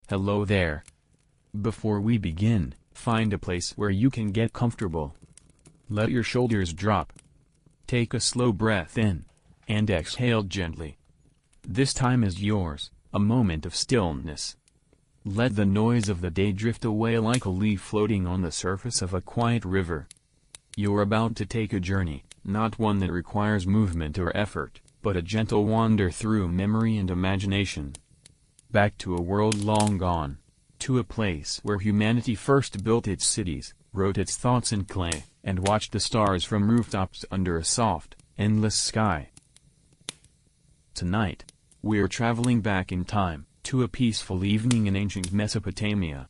Hello there. Before we begin, find a place where you can get comfortable. Let your shoulders drop. Take a slow breath in, and exhale gently. This time is yours, a moment of stillness. Let the noise of the day drift away like a leaf floating on the surface of a quiet river. You're about to take a journey, not one that requires movement or effort, but a gentle wander through memory and imagination. Back to a world long gone. To a place where humanity first built its cities, wrote its thoughts in clay, and watched the stars from rooftops under a soft, endless sky. Tonight, we're traveling back in time, to a peaceful evening in ancient Mesopotamia.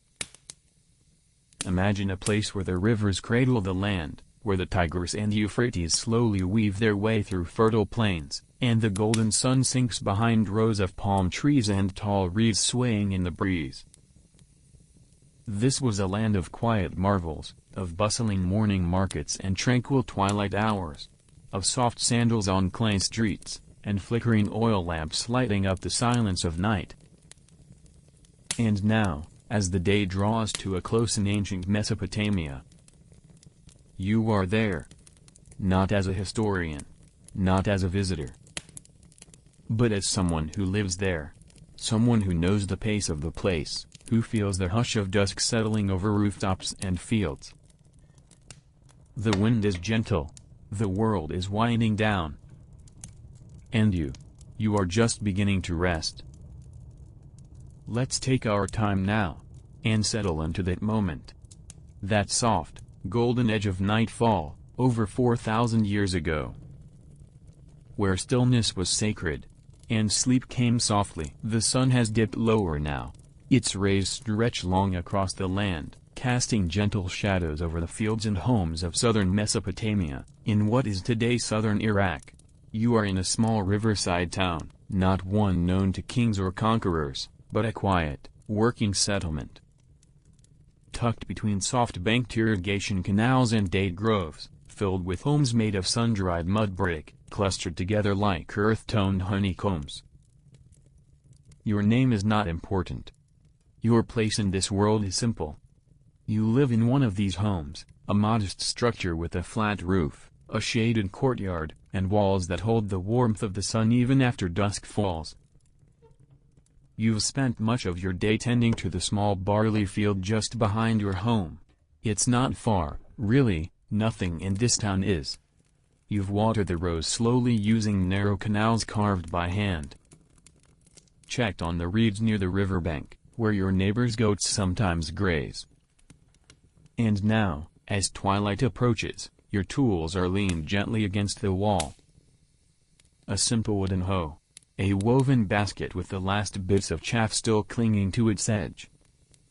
Imagine a place where the rivers cradle the land, where the Tigris and Euphrates slowly weave their way through fertile plains, and the golden sun sinks behind rows of palm trees and tall reeds swaying in the breeze. This was a land of quiet marvels, of bustling morning markets and tranquil twilight hours, of soft sandals on clay streets, and flickering oil lamps lighting up the silence of night. And now, as the day draws to a close in ancient Mesopotamia, you are there. Not as a historian, not as a visitor, but as someone who lives there, someone who knows the pace of the place, who feels the hush of dusk settling over rooftops and fields. The wind is gentle, the world is winding down, and you are just beginning to rest. Let's take our time now, and settle into that moment. That soft, golden edge of nightfall, over 4,000 years ago, where stillness was sacred, and sleep came softly. The sun has dipped lower now. Its rays stretch long across the land, casting gentle shadows over the fields and homes of southern Mesopotamia, in what is today southern Iraq. You are in a small riverside town, not one known to kings or conquerors, but a quiet, working settlement. Tucked between soft-banked irrigation canals and date groves, filled with homes made of sun-dried mud brick, clustered together like earth-toned honeycombs. Your name is not important. Your place in this world is simple. You live in one of these homes, a modest structure with a flat roof, a shaded courtyard, and walls that hold the warmth of the sun even after dusk falls. You've spent much of your day tending to the small barley field just behind your home. It's not far, really, nothing in this town is. You've watered the rows slowly using narrow canals carved by hand. Checked on the reeds near the riverbank, where your neighbor's goats sometimes graze. And now, as twilight approaches, your tools are leaned gently against the wall. A simple wooden hoe, a woven basket with the last bits of chaff still clinging to its edge.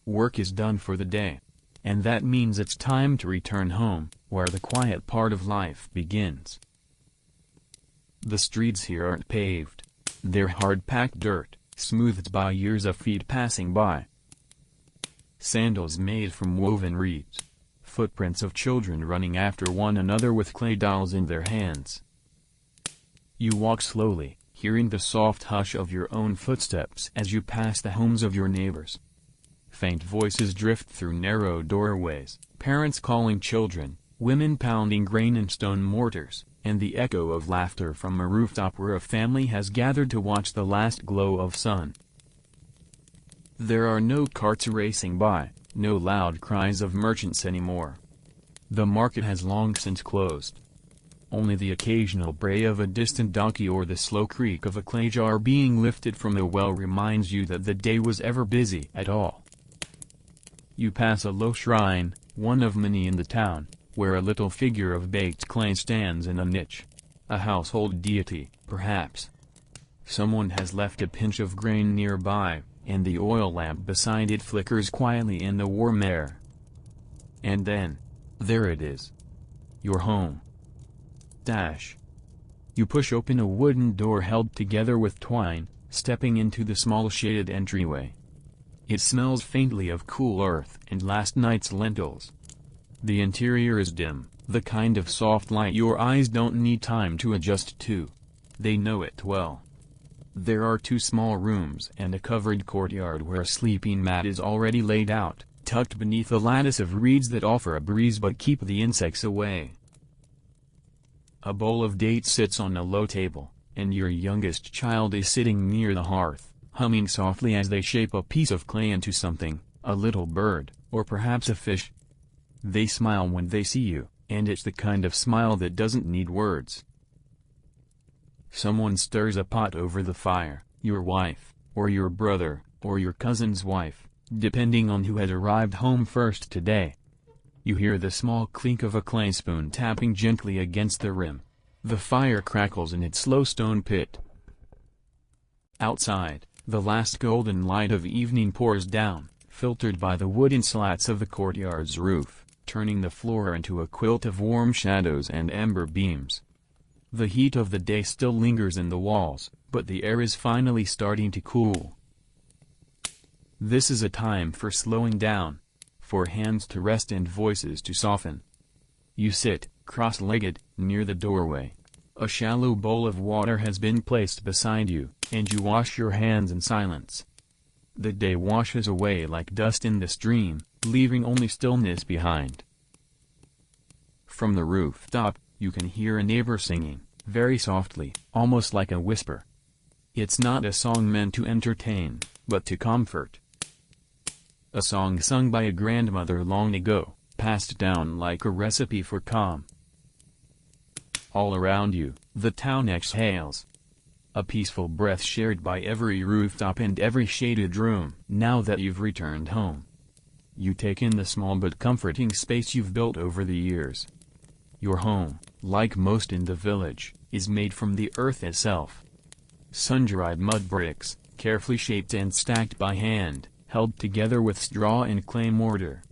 Work is done for the day, and that means it's time to return home, where the quiet part of life begins. The streets here aren't paved. They're hard-packed dirt, smoothed by years of feet passing by. Sandals made from woven reeds. Footprints of children running after one another with clay dolls in their hands. You walk slowly, hearing the soft hush of your own footsteps as you pass the homes of your neighbors. Faint voices drift through narrow doorways, parents calling children, women pounding grain in stone mortars, and the echo of laughter from a rooftop where a family has gathered to watch the last glow of sun. There are no carts racing by, no loud cries of merchants anymore. The market has long since closed. Only the occasional bray of a distant donkey or the slow creak of a clay jar being lifted from a well reminds you that the day was ever busy at all. You pass a low shrine, one of many in the town, where a little figure of baked clay stands in a niche. A household deity, perhaps. Someone has left a pinch of grain nearby, and the oil lamp beside it flickers quietly in the warm air. And then, there it is. Your home. You push open a wooden door held together with twine, stepping into the small shaded entryway. It smells faintly of cool earth and last night's lentils. The interior is dim, the kind of soft light your eyes don't need time to adjust to. They know it well. There are 2 small rooms and a covered courtyard where a sleeping mat is already laid out, tucked beneath a lattice of reeds that offer a breeze but keep the insects away. A bowl of dates sits on a low table, and your youngest child is sitting near the hearth, humming softly as they shape a piece of clay into something, a little bird, or perhaps a fish. They smile when they see you, and it's the kind of smile that doesn't need words. Someone stirs a pot over the fire, your wife, or your brother, or your cousin's wife, depending on who has arrived home first today. You hear the small clink of a clay spoon tapping gently against the rim. The fire crackles in its slow stone pit. Outside, the last golden light of evening pours down, filtered by the wooden slats of the courtyard's roof, turning the floor into a quilt of warm shadows and amber beams. The heat of the day still lingers in the walls, but the air is finally starting to cool. This is a time for slowing down, for hands to rest and voices to soften. You sit, cross-legged, near the doorway. A shallow bowl of water has been placed beside you, and you wash your hands in silence. The day washes away like dust in the stream, leaving only stillness behind. From the rooftop, you can hear a neighbor singing, very softly, almost like a whisper. It's not a song meant to entertain, but to comfort. A song sung by a grandmother long ago, passed down like a recipe for calm. All around you, the town exhales. A peaceful breath shared by every rooftop and every shaded room. Now that you've returned home, you take in the small but comforting space you've built over the years. Your home, like most in the village, is made from the earth itself. Sun-dried mud bricks, carefully shaped and stacked by hand, held together with straw and clay mortar.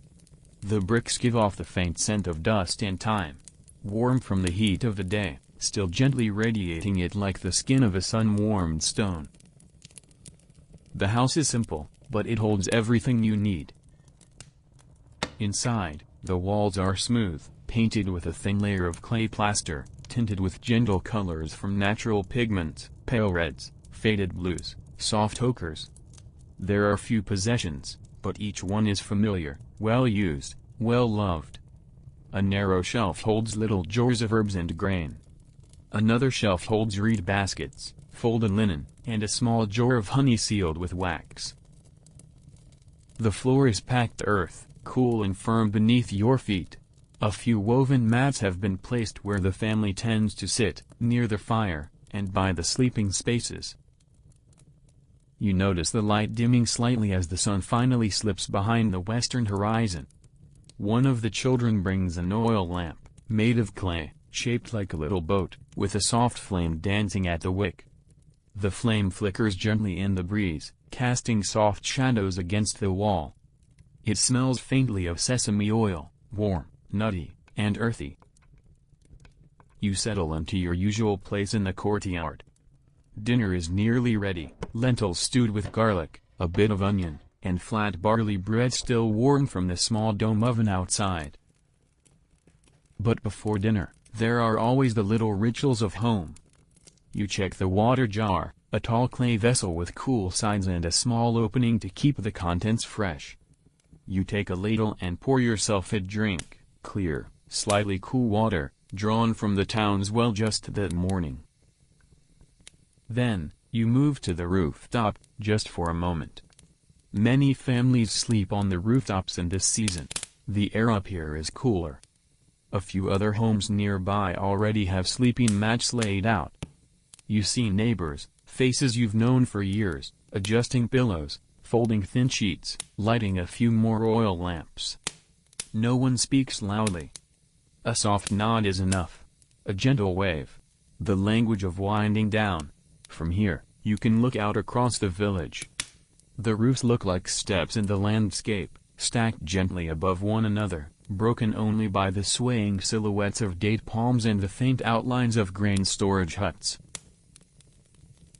The bricks give off the faint scent of dust and time, warm from the heat of the day, still gently radiating it like the skin of a sun-warmed stone. The house is simple, but it holds everything you need. Inside, the walls are smooth, painted with a thin layer of clay plaster, tinted with gentle colors from natural pigments, pale reds, faded blues, soft ochres. There are few possessions, but each one is familiar, well used, well loved. A narrow shelf holds little drawers of herbs and grain. Another shelf holds reed baskets, folded linen, and a small jar of honey sealed with wax. The floor is packed earth, cool and firm beneath your feet. A few woven mats have been placed where the family tends to sit, near the fire, and by the sleeping spaces. You notice the light dimming slightly as the sun finally slips behind the western horizon. One of the children brings an oil lamp, made of clay, shaped like a little boat, with a soft flame dancing at the wick. The flame flickers gently in the breeze, casting soft shadows against the wall. It smells faintly of sesame oil, warm, nutty, and earthy. You settle into your usual place in the courtyard. Dinner is nearly ready, lentils stewed with garlic, a bit of onion, and flat barley bread still warm from the small dome oven outside. But before dinner, there are always the little rituals of home. You check the water jar, a tall clay vessel with cool sides and a small opening to keep the contents fresh. You take a ladle and pour yourself a drink, clear, slightly cool water, drawn from the town's well just that morning. Then, you move to the rooftop, just for a moment. Many families sleep on the rooftops in this season. The air up here is cooler. A few other homes nearby already have sleeping mats laid out. You see neighbors, faces you've known for years, adjusting pillows, folding thin sheets, lighting a few more oil lamps. No one speaks loudly. A soft nod is enough. A gentle wave. The language of winding down. From here, you can look out across the village. The roofs look like steps in the landscape, stacked gently above one another, broken only by the swaying silhouettes of date palms and the faint outlines of grain storage huts.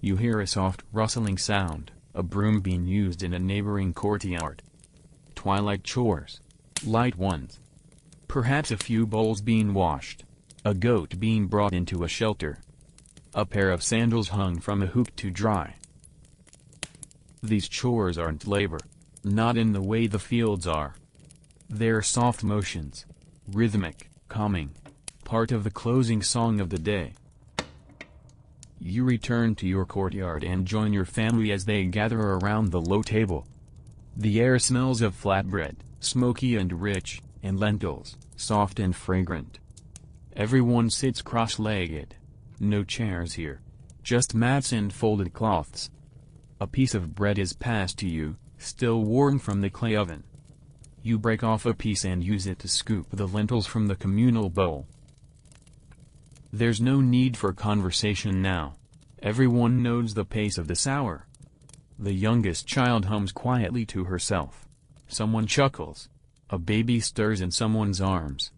You hear a soft rustling sound, a broom being used in a neighboring courtyard. Twilight chores. Light ones. Perhaps a few bowls being washed. A goat being brought into a shelter. A pair of sandals hung from a hook to dry. These chores aren't labor. Not in the way the fields are. They're soft motions. Rhythmic, calming. Part of the closing song of the day. You return to your courtyard and join your family as they gather around the low table. The air smells of flatbread, smoky and rich, and lentils, soft and fragrant. Everyone sits cross-legged. No chairs here. Just mats and folded cloths. A piece of bread is passed to you, still warm from the clay oven. You break off a piece and use it to scoop the lentils from the communal bowl. There's no need for conversation now. Everyone knows the pace of this hour. The youngest child hums quietly to herself. Someone chuckles. A baby stirs in someone's arms.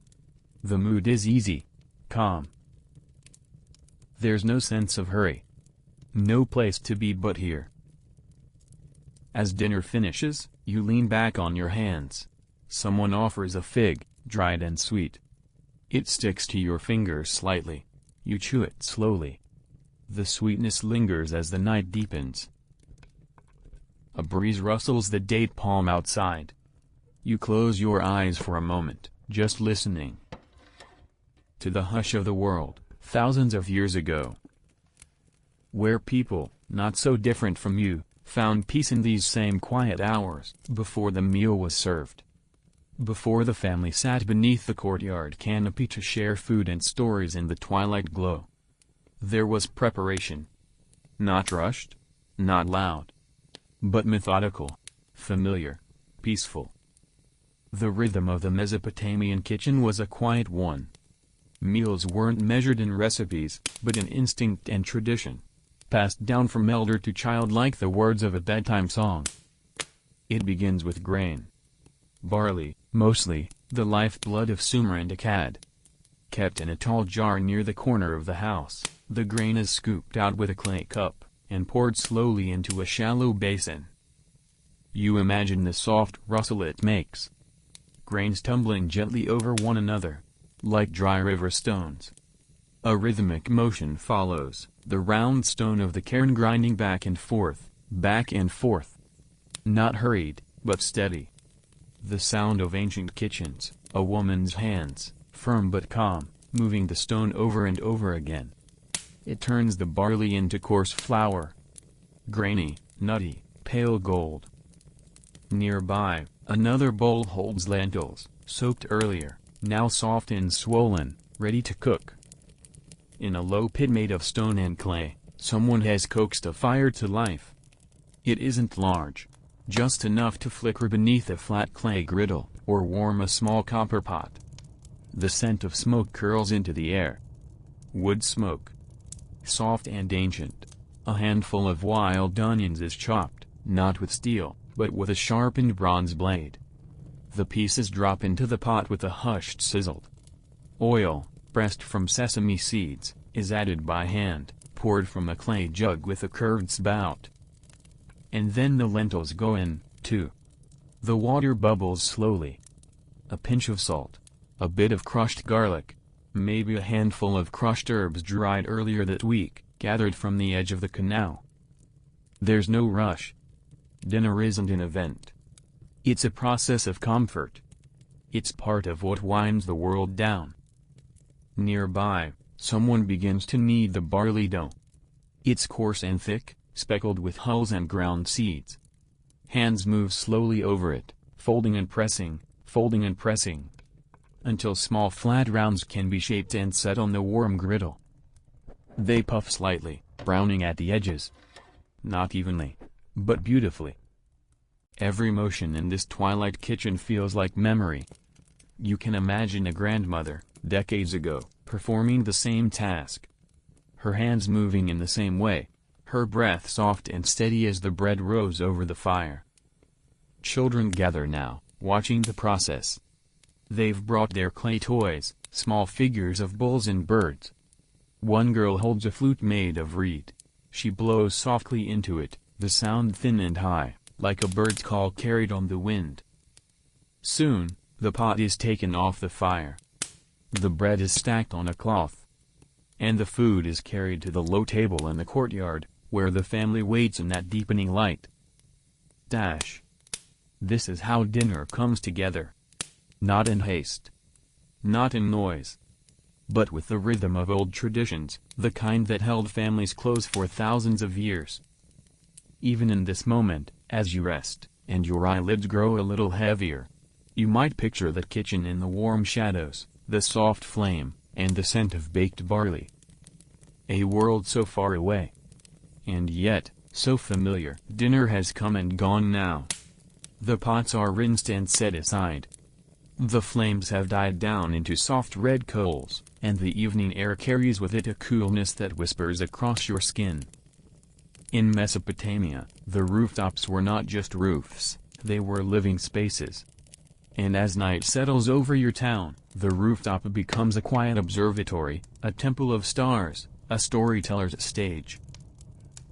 The mood is easy, calm. There's no sense of hurry. No place to be but here. As dinner finishes, you lean back on your hands. Someone offers a fig, dried and sweet. It sticks to your fingers slightly. You chew it slowly. The sweetness lingers as the night deepens. A breeze rustles the date palm outside. You close your eyes for a moment, just listening to the hush of the world, thousands of years ago, where people, not so different from you, found peace in these same quiet hours, before the meal was served. Before the family sat beneath the courtyard canopy to share food and stories in the twilight glow. There was preparation. Not rushed, not loud, but methodical, familiar, peaceful. The rhythm of the Mesopotamian kitchen was a quiet one. Meals weren't measured in recipes, but in instinct and tradition, passed down from elder to child like the words of a bedtime song. It begins with grain. Barley, mostly, the lifeblood of Sumer and Akkad. Kept in a tall jar near the corner of the house, the grain is scooped out with a clay cup, and poured slowly into a shallow basin. You imagine the soft rustle it makes. Grains tumbling gently over one another, like dry river stones. A rhythmic motion follows, the round stone of the cairn grinding back and forth, back and forth. Not hurried, but steady. The sound of ancient kitchens, a woman's hands, firm but calm, moving the stone over and over again. It turns the barley into coarse flour. Grainy, nutty, pale gold. Nearby, another bowl holds lentils, soaked earlier, now soft and swollen, ready to cook. In a low pit made of stone and clay, someone has coaxed a fire to life. It isn't large. Just enough to flicker beneath a flat clay griddle, or warm a small copper pot. The scent of smoke curls into the air. Wood smoke. Soft and ancient. A handful of wild onions is chopped, not with steel, but with a sharpened bronze blade. The pieces drop into the pot with a hushed sizzle. Oil, pressed from sesame seeds, is added by hand, poured from a clay jug with a curved spout. And then the lentils go in, too. The water bubbles slowly. A pinch of salt. A bit of crushed garlic. Maybe a handful of crushed herbs dried earlier that week, gathered from the edge of the canal. There's no rush. Dinner isn't an event. It's a process of comfort. It's part of what winds the world down. Nearby, someone begins to knead the barley dough. It's coarse and thick, speckled with hulls and ground seeds. Hands move slowly over it, folding and pressing, until small flat rounds can be shaped and set on the warm griddle. They puff slightly, browning at the edges. Not evenly, but beautifully. Every motion in this twilight kitchen feels like memory. You can imagine a grandmother, decades ago, performing the same task. Her hands moving in the same way. Her breath soft and steady as the bread rose over the fire. Children gather now, watching the process. They've brought their clay toys, small figures of bulls and birds. One girl holds a flute made of reed. She blows softly into it, the sound thin and high, like a bird's call carried on the wind. Soon, the pot is taken off the fire. The bread is stacked on a cloth. and the food is carried to the low table in the courtyard, where the family waits in that deepening light. This is how dinner comes together. Not in haste. Not in noise. But with the rhythm of old traditions, the kind that held families close for thousands of years. Even in this moment, as you rest, and your eyelids grow a little heavier, you might picture the kitchen in the warm shadows, the soft flame, and the scent of baked barley. A world so far away. And yet, so familiar. Dinner has come and gone now. The pots are rinsed and set aside. The flames have died down into soft red coals, and the evening air carries with it a coolness that whispers across your skin. In Mesopotamia, the rooftops were not just roofs, they were living spaces. And as night settles over your town, the rooftop becomes a quiet observatory, a temple of stars, a storyteller's stage.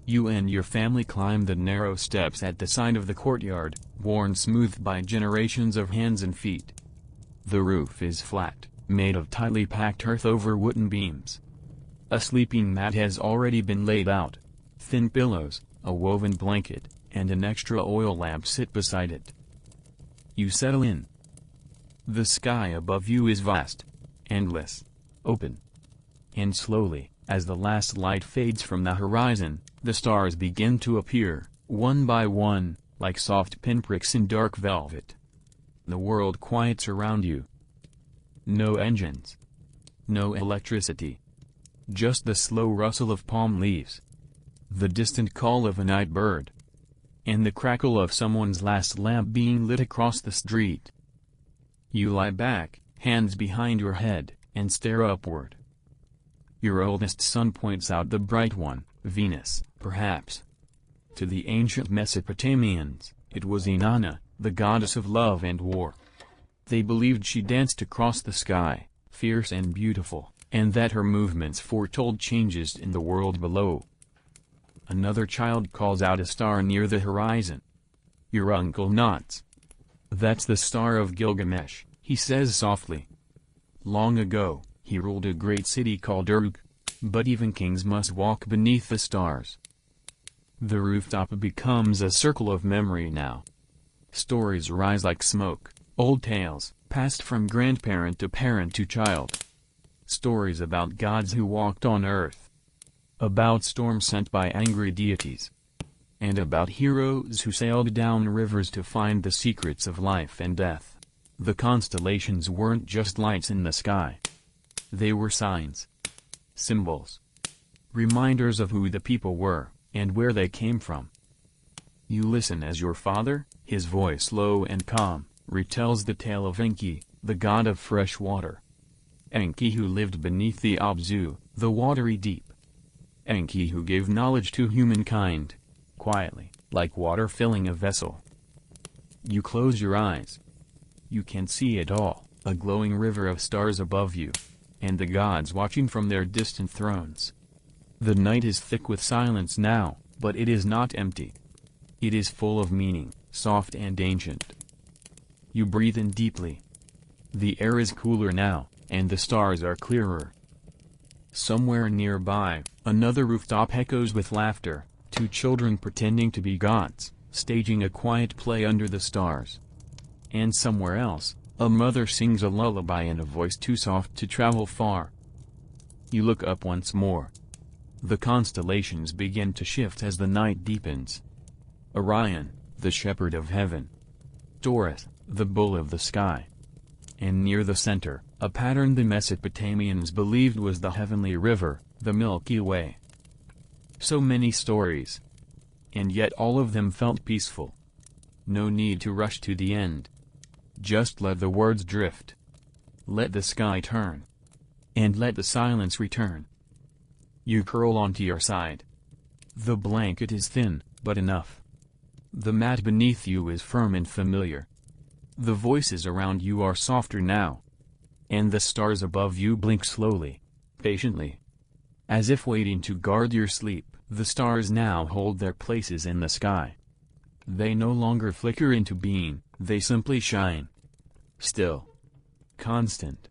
You and your family climb the narrow steps at the side of the courtyard, worn smooth by generations of hands and feet. The roof is flat, made of tightly packed earth over wooden beams. A sleeping mat has already been laid out. Thin pillows, a woven blanket, and an extra oil lamp sit beside it. You settle in. The sky above you is vast, endless, open. And slowly, as the last light fades from the horizon, the stars begin to appear, one by one, like soft pinpricks in dark velvet. The world quiets around you. No engines. No electricity. Just the slow rustle of palm leaves. The distant call of a night bird. And the crackle of someone's last lamp being lit across the street. You lie back, hands behind your head, and stare upward. Your oldest son points out the bright one, Venus, perhaps. To the ancient Mesopotamians, it was Inanna, the goddess of love and war. They believed she danced across the sky, fierce and beautiful, and that her movements foretold changes in the world below. Another child calls out a star near the horizon. Your uncle nods. That's the star of Gilgamesh, he says softly. Long ago, he ruled a great city called Uruk, but even kings must walk beneath the stars. The rooftop becomes a circle of memory now. Stories rise like smoke, old tales, passed from grandparent to parent to child. Stories about gods who walked on earth. About storms sent by angry deities. And about heroes who sailed down rivers to find the secrets of life and death. The constellations weren't just lights in the sky. They were signs. Symbols. Reminders of who the people were, and where they came from. You listen as your father, his voice low and calm, retells the tale of Enki, the god of fresh water. Enki who lived beneath the Abzu, the watery deep. Enki who gave knowledge to humankind, quietly, like water filling a vessel. You close your eyes. You can see it all, a glowing river of stars above you, and the gods watching from their distant thrones. The night is thick with silence now, but it is not empty. It is full of meaning, soft and ancient. You breathe in deeply. The air is cooler now, and the stars are clearer. Somewhere nearby, another rooftop echoes with laughter, two children pretending to be gods, staging a quiet play under the stars. And somewhere else, a mother sings a lullaby in a voice too soft to travel far. You look up once more. The constellations begin to shift as the night deepens. Orion, the shepherd of heaven. Taurus, the bull of the sky. And near the center, a pattern the Mesopotamians believed was the heavenly river, the Milky Way. So many stories. And yet all of them felt peaceful. No need to rush to the end. Just let the words drift. Let the sky turn. And let the silence return. You curl onto your side. The blanket is thin, but enough. The mat beneath you is firm and familiar. The voices around you are softer now. And the stars above you blink slowly, patiently. As if waiting to guard your sleep, the stars now hold their places in the sky. They no longer flicker into being, they simply shine. Still. Constant.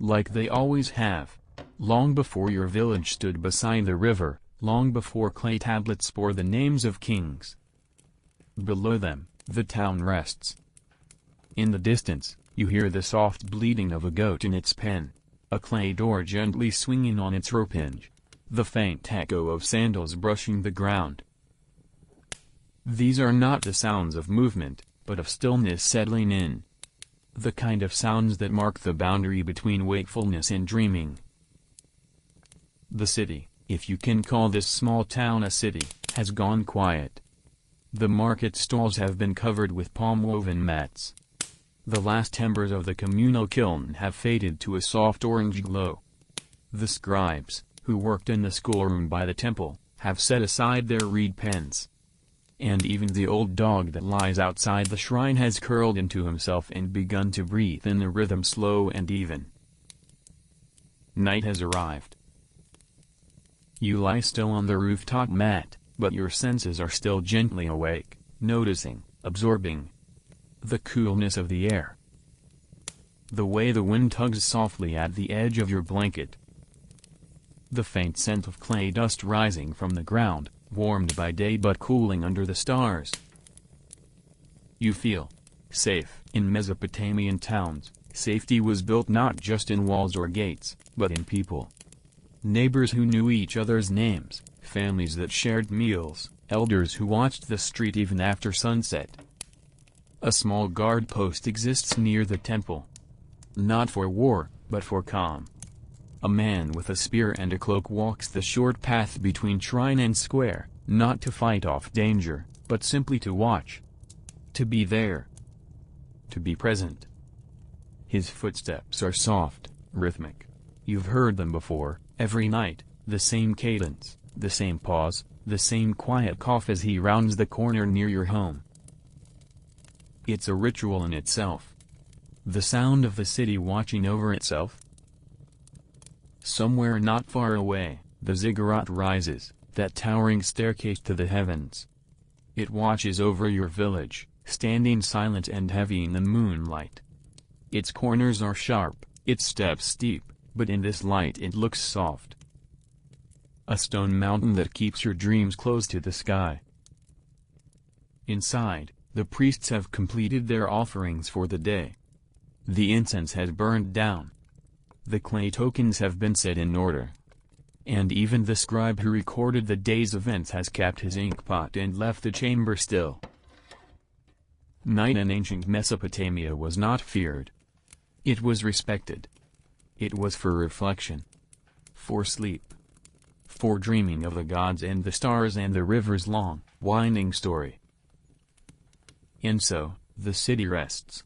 Like they always have. Long before your village stood beside the river, long before clay tablets bore the names of kings. Below them, the town rests. In the distance, you hear the soft bleating of a goat in its pen, a clay door gently swinging on its rope hinge, the faint echo of sandals brushing the ground. These are not the sounds of movement, but of stillness settling in. The kind of sounds that mark the boundary between wakefulness and dreaming. The city, if you can call this small town a city, has gone quiet. The market stalls have been covered with palm-woven mats. The last embers of the communal kiln have faded to a soft orange glow. The scribes, who worked in the schoolroom by the temple, have set aside their reed pens. And even the old dog that lies outside the shrine has curled into himself and begun to breathe in a rhythm slow and even. Night has arrived. You lie still on the rooftop mat, but your senses are still gently awake, noticing, absorbing the coolness of the air. The way the wind tugs softly at the edge of your blanket. The faint scent of clay dust rising from the ground, warmed by day but cooling under the stars. You feel safe. In Mesopotamian towns, safety was built not just in walls or gates, but in people. Neighbors who knew each other's names, families that shared meals, elders who watched the street even after sunset. A small guard post exists near the temple. Not for war, but for calm. A man with a spear and a cloak walks the short path between shrine and square, not to fight off danger, but simply to watch. To be there. To be present. His footsteps are soft, rhythmic. You've heard them before, every night, the same cadence, the same pause, the same quiet cough as he rounds the corner near your home. It's a ritual in itself. The sound of the city watching over itself. Somewhere not far away, the ziggurat rises, that towering staircase to the heavens. It watches over your village, standing silent and heavy in the moonlight. Its corners are sharp, its steps steep, but in this light it looks soft. A stone mountain that keeps your dreams close to the sky. Inside, the priests have completed their offerings for the day. The incense has burned down. The clay tokens have been set in order. And even the scribe who recorded the day's events has kept his inkpot and left the chamber still. Night in ancient Mesopotamia was not feared. It was respected. It was for reflection. For sleep. For dreaming of the gods and the stars and the river's long, winding story. And so, the city rests.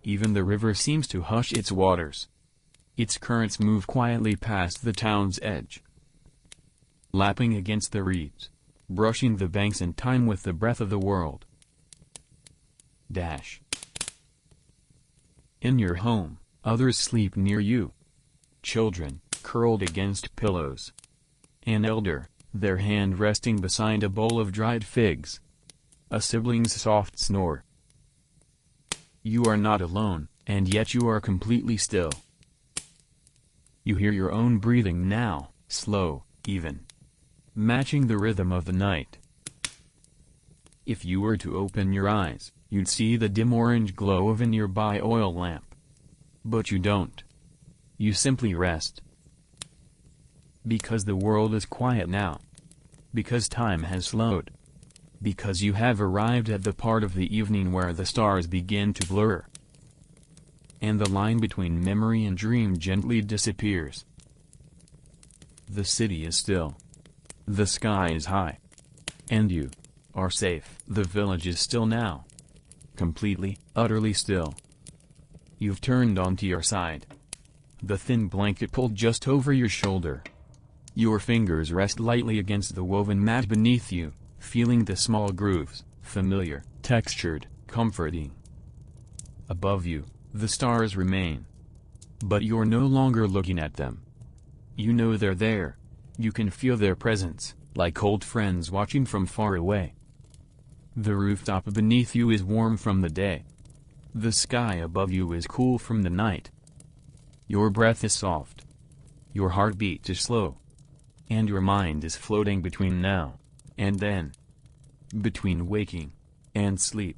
Even the river seems to hush its waters. Its currents move quietly past the town's edge. Lapping against the reeds, brushing the banks in time with the breath of the world. Dash. In your home, others sleep near you. Children, curled against pillows. An elder, their hand resting beside a bowl of dried figs. A sibling's soft snore. You are not alone, and yet you are completely still. You hear your own breathing now, slow, even. Matching the rhythm of the night. If you were to open your eyes, you'd see the dim orange glow of a nearby oil lamp. But you don't. You simply rest. Because the world is quiet now. Because time has slowed. Because you have arrived at the part of the evening where the stars begin to blur. And the line between memory and dream gently disappears. The city is still. The sky is high. And you are safe. The village is still now. Completely, utterly still. You've turned onto your side. The thin blanket pulled just over your shoulder. Your fingers rest lightly against the woven mat beneath you, feeling the small grooves, familiar, textured, comforting. Above you, the stars remain. But you're no longer looking at them. You know they're there. You can feel their presence, like old friends watching from far away. The rooftop beneath you is warm from the day. The sky above you is cool from the night. Your breath is soft, Your heartbeat is slow. And your mind is floating between now and then. Between waking and sleep.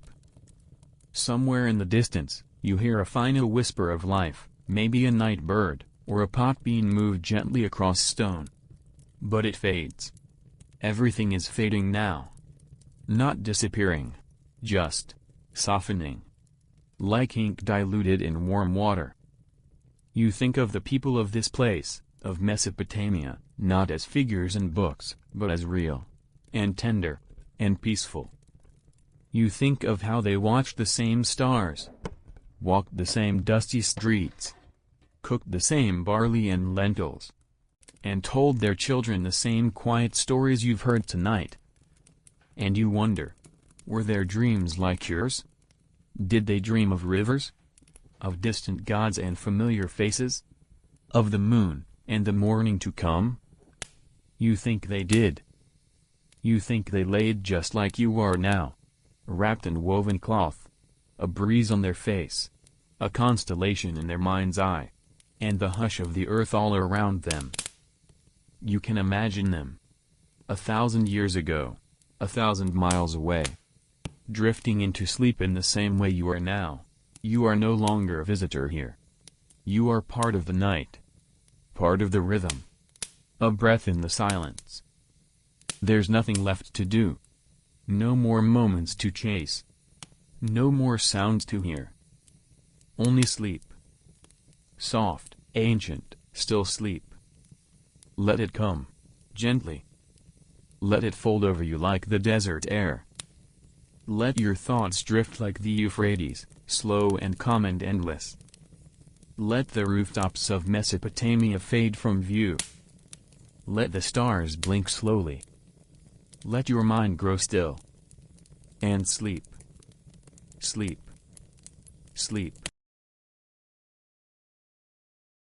Somewhere in the distance, you hear a final whisper of life, maybe a night bird, or a pot being moved gently across stone. But it fades. Everything is fading now. Not disappearing. Just softening. Like ink diluted in warm water. You think of the people of this place, of Mesopotamia, not as figures in books, but as real, and tender, and peaceful. You think of how they watched the same stars, walked the same dusty streets, cooked the same barley and lentils, and told their children the same quiet stories you've heard tonight. And you wonder, were their dreams like yours? Did they dream of rivers? Of distant gods and familiar faces? Of the moon, and the morning to come? You think they did. You think they laid just like you are now, wrapped in woven cloth, a breeze on their face, a constellation in their mind's eye, and the hush of the earth all around them. You can imagine them. 1,000 years ago, 1,000 miles away. Drifting into sleep in the same way you are now. You are no longer a visitor here. You are part of the night. Part of the rhythm. A breath in the silence. There's nothing left to do. No more moments to chase. No more sounds to hear. Only sleep. Soft, ancient, still sleep. Let it come, gently. Let it fold over you like the desert air. Let your thoughts drift like the Euphrates, slow and calm and endless. Let the rooftops of Mesopotamia fade from view. Let the stars blink slowly. Let your mind grow still. And sleep. Sleep. Sleep.